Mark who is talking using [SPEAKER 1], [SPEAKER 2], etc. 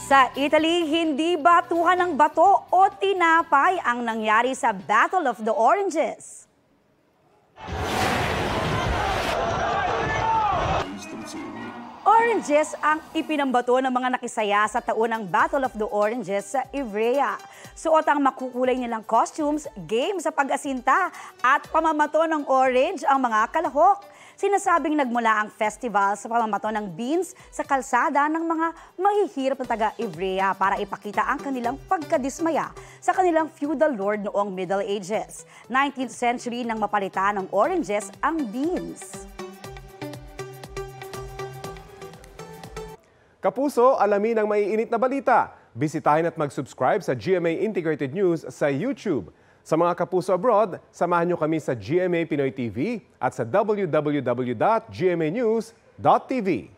[SPEAKER 1] Sa Italy, hindi batuhan ng bato o tinapay ang nangyari sa Battle of the Oranges. Oranges ang ipinambato ng mga nakisaya sa taunang Battle of the Oranges sa Ivrea. Suot ang makukulay nilang costumes, game sa pag-asinta at pamamato ng orange ang mga kalahok. Sinasabing nagmula ang festival sa pamamato ng beans sa kalsada ng mga mahihirap na taga-Ivrea para ipakita ang kanilang pagkadismaya sa kanilang feudal lord noong Middle Ages. 19th century nang mapalitan ng oranges ang beans.
[SPEAKER 2] Kapuso, alamin ang maiinit na balita. Bisitahin at mag-subscribe sa GMA Integrated News sa YouTube. Sa mga kapuso abroad, samahan niyo kami sa GMA Pinoy TV at sa www.gmanews.tv.